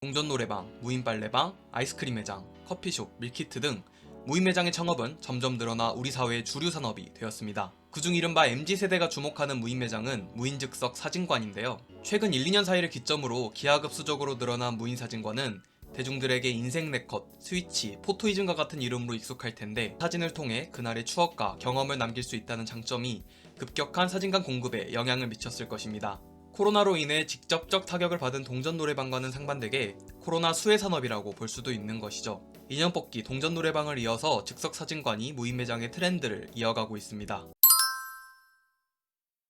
동전 노래방, 무인 빨래방, 아이스크림 매장, 커피숍, 밀키트 등 무인 매장의 창업은 점점 늘어나 우리 사회의 주류 산업이 되었습니다. 그중 이른바 MZ세대가 주목하는 무인 매장은 무인 즉석 사진관인데요. 최근 1, 2년 사이를 기점으로 기하급수적으로 늘어난 무인 사진관은 대중들에게 인생 네컷, 스위치, 포토이즘과 같은 이름으로 익숙할 텐데, 사진을 통해 그날의 추억과 경험을 남길 수 있다는 장점이 급격한 사진관 공급에 영향을 미쳤을 것입니다. 코로나로 인해 직접적 타격을 받은 동전 노래방과는 상반되게 코로나 수혜 산업이라고 볼 수도 있는 것이죠. 2년 뽑기 동전 노래방을 이어서 즉석 사진관이 무인 매장의 트렌드를 이어가고 있습니다.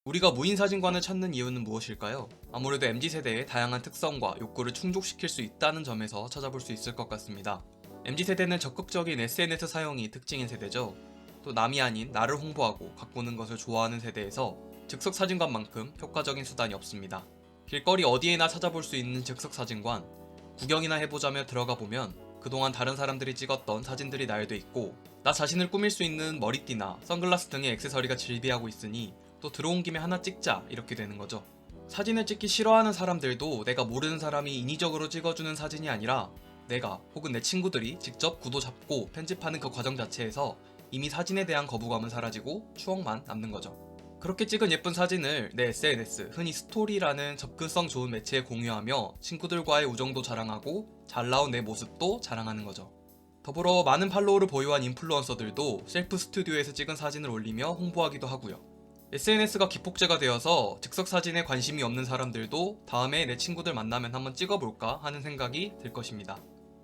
우리가 무인 사진관을 찾는 이유는 무엇일까요? 아무래도 MZ세대의 다양한 특성과 욕구를 충족시킬 수 있다는 점에서 찾아볼 수 있을 것 같습니다. MZ세대는 적극적인 SNS 사용이 특징인 세대죠. 또 남이 아닌 나를 홍보하고 가꾸는 것을 좋아하는 세대에서 즉석 사진관만큼 효과적인 수단이 없습니다. 길거리 어디에나 찾아볼 수 있는 즉석 사진관, 구경이나 해보자며 들어가 보면 그동안 다른 사람들이 찍었던 사진들이 나열돼 있고, 나 자신을 꾸밀 수 있는 머리띠나 선글라스 등의 액세서리가 즐비하고 있으니 또 들어온 김에 하나 찍자, 이렇게 되는 거죠. 사진을 찍기 싫어하는 사람들도 내가 모르는 사람이 인위적으로 찍어주는 사진이 아니라 내가 혹은 내 친구들이 직접 구도 잡고 편집하는 그 과정 자체에서 이미 사진에 대한 거부감은 사라지고 추억만 남는 거죠. 그렇게 찍은 예쁜 사진을 내 SNS, 흔히 스토리라는 접근성 좋은 매체에 공유하며 친구들과의 우정도 자랑하고 잘 나온 내 모습도 자랑하는 거죠. 더불어 많은 팔로워를 보유한 인플루언서들도 셀프 스튜디오에서 찍은 사진을 올리며 홍보하기도 하고요. SNS가 기폭제가 되어서 즉석 사진에 관심이 없는 사람들도 다음에 내 친구들 만나면 한번 찍어볼까 하는 생각이 들 것입니다.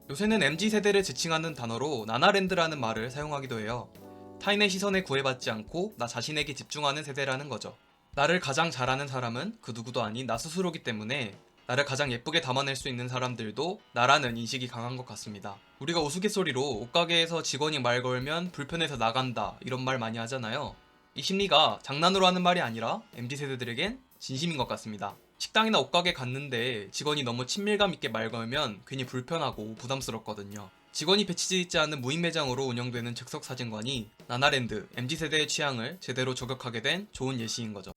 요새는 MZ세대를 지칭하는 단어로 나나랜드라는 말을 사용하기도 해요. 타인의 시선에 구애받지 않고 나 자신에게 집중하는 세대라는 거죠. 나를 가장 잘 아는 사람은 그 누구도 아닌 나 스스로기 때문에 나를 가장 예쁘게 담아낼 수 있는 사람들도 나라는 인식이 강한 것 같습니다. 우리가 우스갯소리로 옷가게에서 직원이 말 걸면 불편해서 나간다, 이런 말 많이 하잖아요. 이 심리가 장난으로 하는 말이 아니라 MZ세대들에겐 진심인 것 같습니다. 식당이나 옷가게 갔는데 직원이 너무 친밀감 있게 말 걸면 괜히 불편하고 부담스럽거든요. 직원이 배치되어 있지 않은 무인 매장으로 운영되는 즉석 사진관이 나나랜드, MZ세대의 취향을 제대로 저격하게 된 좋은 예시인 거죠.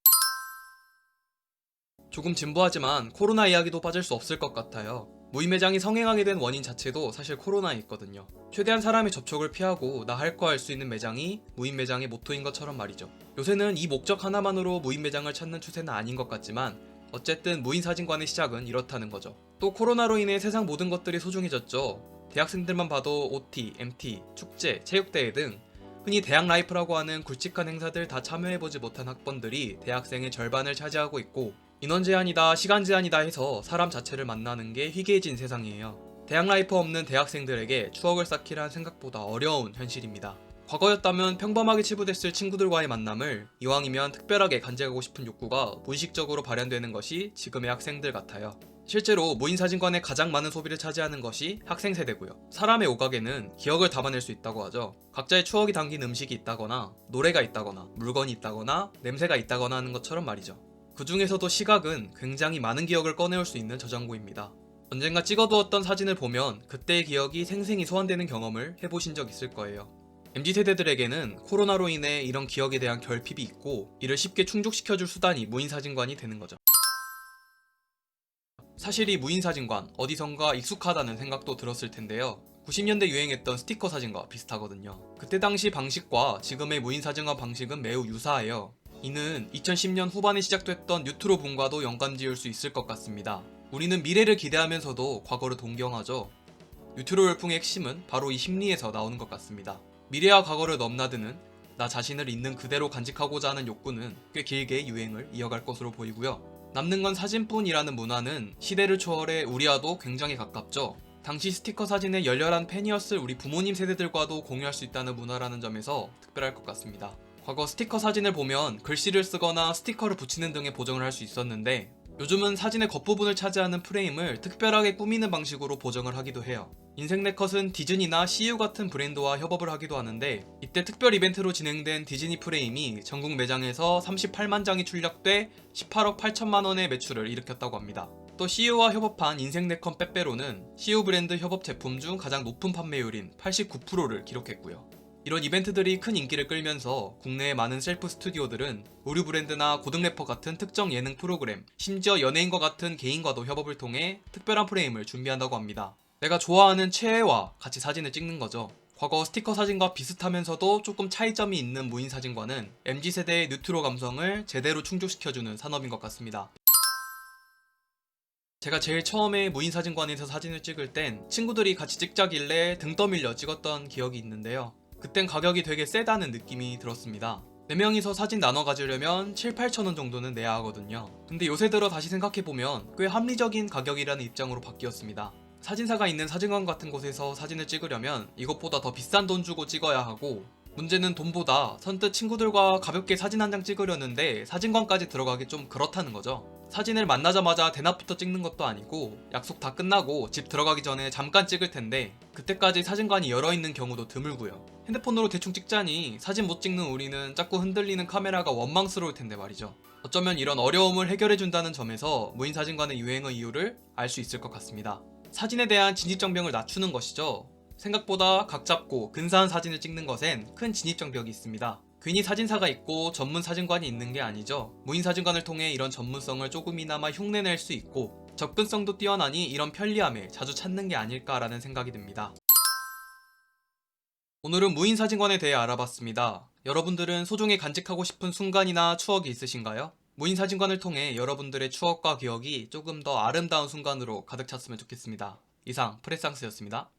조금 진부하지만 코로나 이야기도 빠질 수 없을 것 같아요. 무인 매장이 성행하게 된 원인 자체도 사실 코로나에 있거든요. 최대한 사람의 접촉을 피하고 나 할 거 할 수 있는 매장이 무인 매장의 모토인 것처럼 말이죠. 요새는 이 목적 하나만으로 무인 매장을 찾는 추세는 아닌 것 같지만 어쨌든 무인 사진관의 시작은 이렇다는 거죠. 또 코로나로 인해 세상 모든 것들이 소중해졌죠. 대학생들만 봐도 OT, MT, 축제, 체육대회 등 흔히 대학 라이프라고 하는 굵직한 행사들 다 참여해보지 못한 학번들이 대학생의 절반을 차지하고 있고, 인원 제한이다, 시간 제한이다 해서 사람 자체를 만나는 게 희귀해진 세상이에요. 대학 라이프 없는 대학생들에게 추억을 쌓기란 생각보다 어려운 현실입니다. 과거였다면 평범하게 치부됐을 친구들과의 만남을 이왕이면 특별하게 간직하고 싶은 욕구가 무의식적으로 발현되는 것이 지금의 학생들 같아요. 실제로 무인 사진관의 가장 많은 소비를 차지하는 것이 학생 세대고요. 사람의 오각에는 기억을 담아낼 수 있다고 하죠. 각자의 추억이 담긴 음식이 있다거나 노래가 있다거나 물건이 있다거나 냄새가 있다거나 하는 것처럼 말이죠. 그 중에서도 시각은 굉장히 많은 기억을 꺼내올 수 있는 저장고입니다. 언젠가 찍어두었던 사진을 보면 그때의 기억이 생생히 소환되는 경험을 해보신 적 있을 거예요. MZ세대들에게는 코로나로 인해 이런 기억에 대한 결핍이 있고, 이를 쉽게 충족시켜줄 수단이 무인 사진관이 되는 거죠. 사실 이 무인 사진관 어디선가 익숙하다는 생각도 들었을 텐데요. 90년대 유행했던 스티커 사진과 비슷하거든요. 그때 당시 방식과 지금의 무인 사진관 방식은 매우 유사해요. 이는 2010년 후반에 시작됐던 뉴트로 붐과도 연관지을 수 있을 것 같습니다. 우리는 미래를 기대하면서도 과거를 동경하죠. 뉴트로 열풍의 핵심은 바로 이 심리에서 나오는 것 같습니다. 미래와 과거를 넘나드는 나 자신을 있는 그대로 간직하고자 하는 욕구는 꽤 길게 유행을 이어갈 것으로 보이고요. 남는 건 사진뿐이라는 문화는 시대를 초월해 우리와도 굉장히 가깝죠. 당시 스티커 사진의 열렬한 팬이었을 우리 부모님 세대들과도 공유할 수 있다는 문화라는 점에서 특별할 것 같습니다. 과거 스티커 사진을 보면 글씨를 쓰거나 스티커를 붙이는 등의 보정을 할 수 있었는데, 요즘은 사진의 겉부분을 차지하는 프레임을 특별하게 꾸미는 방식으로 보정을 하기도 해요. 인생 네컷은 디즈니나 CU 같은 브랜드와 협업을 하기도 하는데, 이때 특별 이벤트로 진행된 디즈니 프레임이 전국 매장에서 38만 장이 출력돼 18억 8천만 원의 매출을 일으켰다고 합니다. 또 CU와 협업한 인생 네컷 빼빼로는 CU 브랜드 협업 제품 중 가장 높은 판매율인 89%를 기록했고요. 이런 이벤트들이 큰 인기를 끌면서 국내의 많은 셀프 스튜디오들은 의류 브랜드나 고등 래퍼 같은 특정 예능 프로그램, 심지어 연예인과 같은 개인과도 협업을 통해 특별한 프레임을 준비한다고 합니다. 내가 좋아하는 최애와 같이 사진을 찍는 거죠. 과거 스티커 사진과 비슷하면서도 조금 차이점이 있는 무인 사진관은 MZ세대의 뉴트로 감성을 제대로 충족시켜주는 산업인 것 같습니다. 제가 제일 처음에 무인 사진관에서 사진을 찍을 땐 친구들이 같이 찍자길래 등 떠밀려 찍었던 기억이 있는데요. 그땐 가격이 되게 세다는 느낌이 들었습니다. 4명이서 사진 나눠 가지려면 7, 8천원 정도는 내야 하거든요. 근데 요새 들어 다시 생각해보면 꽤 합리적인 가격이라는 입장으로 바뀌었습니다. 사진사가 있는 사진관 같은 곳에서 사진을 찍으려면 이것보다 더 비싼 돈 주고 찍어야 하고, 문제는 돈보다 선뜻 친구들과 가볍게 사진 한 장 찍으려는데 사진관까지 들어가기 좀 그렇다는 거죠. 사진을 만나자마자 대낮부터 찍는 것도 아니고 약속 다 끝나고 집 들어가기 전에 잠깐 찍을 텐데 그때까지 사진관이 열어있는 경우도 드물고요. 핸드폰으로 대충 찍자니 사진 못 찍는 우리는 자꾸 흔들리는 카메라가 원망스러울 텐데 말이죠. 어쩌면 이런 어려움을 해결해준다는 점에서 무인 사진관의 유행의 이유를 알 수 있을 것 같습니다. 사진에 대한 진입장벽을 낮추는 것이죠. 생각보다 각 잡고 근사한 사진을 찍는 것엔 큰 진입장벽이 있습니다. 괜히 사진사가 있고 전문 사진관이 있는 게 아니죠. 무인 사진관을 통해 이런 전문성을 조금이나마 흉내낼 수 있고 접근성도 뛰어나니 이런 편리함에 자주 찾는 게 아닐까라는 생각이 듭니다. 오늘은 무인 사진관에 대해 알아봤습니다. 여러분들은 소중히 간직하고 싶은 순간이나 추억이 있으신가요? 무인 사진관을 통해 여러분들의 추억과 기억이 조금 더 아름다운 순간으로 가득 찼으면 좋겠습니다. 이상 프레상스였습니다.